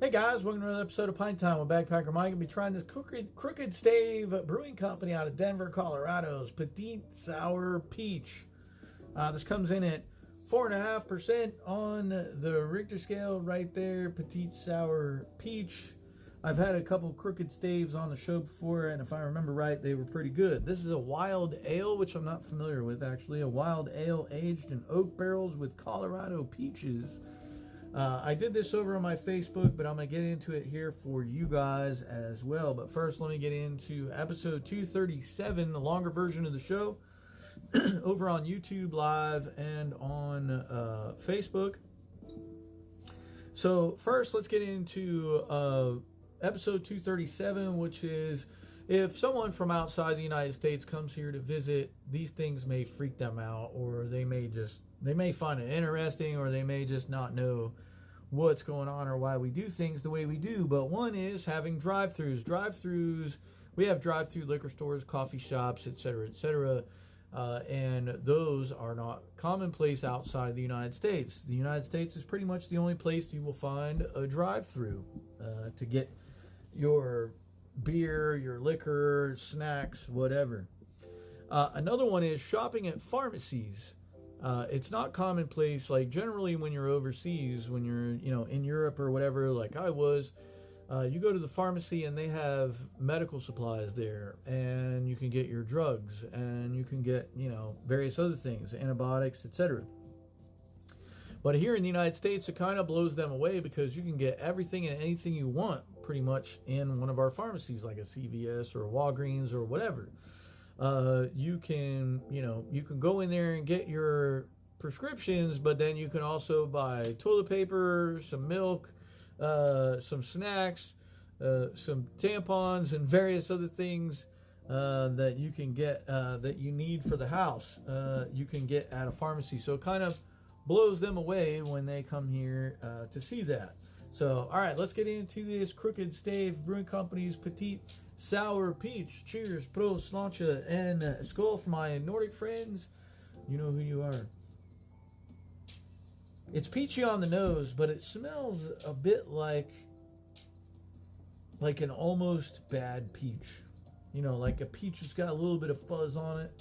Hey guys, welcome to another episode of Pint Time with Backpacker Mike. I'll be trying this Crooked Stave Brewing Company out of Denver, Colorado's Petite Sour Peach. This comes in at 4.5% on the Richter scale right there. Petite Sour Peach. I've had a couple Crooked Staves on the show before, and if I remember right, they were pretty good. This is a wild ale, which I'm not familiar with actually. A wild ale aged in oak barrels with Colorado peaches. I did this over on my Facebook, but I'm going to get into it here for you guys as well. But first, let me get into episode 237, the longer version of the show, over on YouTube Live and on Facebook. So first, let's get into episode 237, which is if someone from outside the United States comes here to visit, these things may freak them out, or they may find it interesting, or they may just not know what's going on or why we do things the way we do. But one is having drive-throughs. We have drive-through liquor stores, coffee shops, etc., etc., and those are not commonplace outside the United States. The United States is pretty much the only place you will find a drive-through to get your beer, your liquor, snacks, whatever. Another one is shopping at pharmacies. It's not commonplace. Like generally when you're overseas, when you're, in Europe or whatever, like I was, you go to the pharmacy and they have medical supplies there, and you can get your drugs, and you can get, various other things, antibiotics, etc. But here in the United States, it kind of blows them away because you can get everything and anything you want pretty much in one of our pharmacies, like a CVS or a Walgreens or whatever. You can go in there and get your prescriptions, but then you can also buy toilet paper, some milk, some snacks, some tampons, and various other things that you can get that you need for the house. You can get at a pharmacy. So it kind of blows them away when they come here to see that. So, all right, let's get into this Crooked Stave Brewing Company's Petite Sour Peach. Cheers, prost, sláinte, and skål for my Nordic friends. You know who you are. It's peachy on the nose, but it smells a bit like an almost bad peach. Like a peach that's got a little bit of fuzz on it.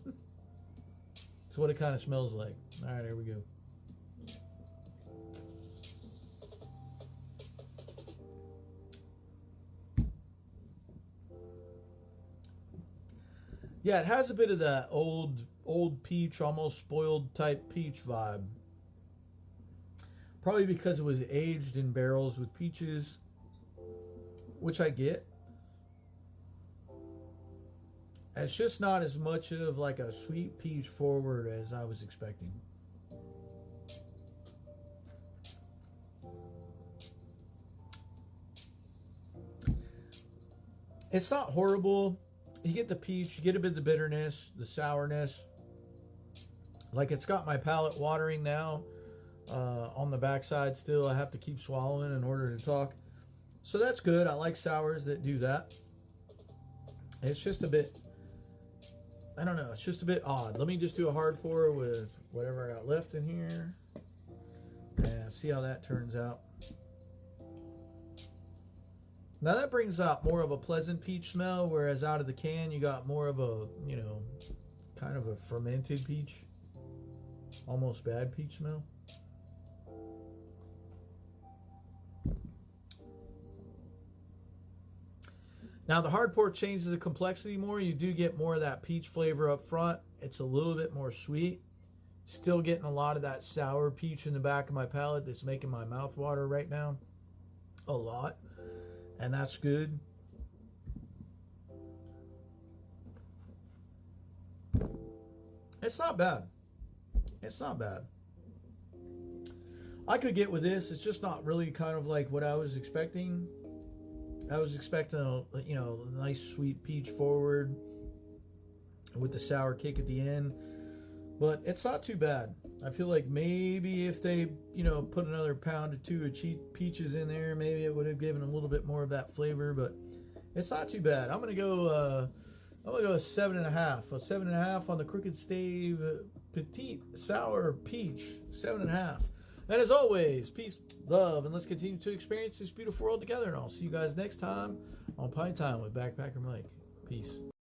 That's what it kind of smells like. All right, here we go. Yeah, it has a bit of that old peach, almost spoiled type peach vibe. Probably because it was aged in barrels with peaches, which I get. It's just not as much of like a sweet peach forward as I was expecting. It's not horrible. You get the peach, you get a bit of the bitterness, the sourness. Like, it's got my palate watering now on the backside still. I have to keep swallowing in order to talk. So that's good. I like sours that do that. It's just a bit, I don't know, it's just a bit odd. Let me just do a hard pour with whatever I got left in here and see how that turns out. Now that brings out more of a pleasant peach smell, whereas out of the can you got more of a, kind of a fermented peach, almost bad peach smell. Now the hard pour changes the complexity more. You do get more of that peach flavor up front. It's a little bit more sweet. Still getting a lot of that sour peach in the back of my palate that's making my mouth water right now. A lot. And that's good. It's not bad. It's not bad. I could get with this. It's just not really kind of like what I was expecting. I was expecting a nice sweet peach forward with the sour kick at the end. But it's not too bad. I feel like maybe if they, put another pound or two of peaches in there, maybe it would have given a little bit more of that flavor. But it's not too bad. I'm gonna go a 7.5. A 7.5 on the Crooked Stave Petite Sour Peach. 7.5. And as always, peace, love, and let's continue to experience this beautiful world together. And I'll see you guys next time on Pint Time with Backpacker Mike. Peace.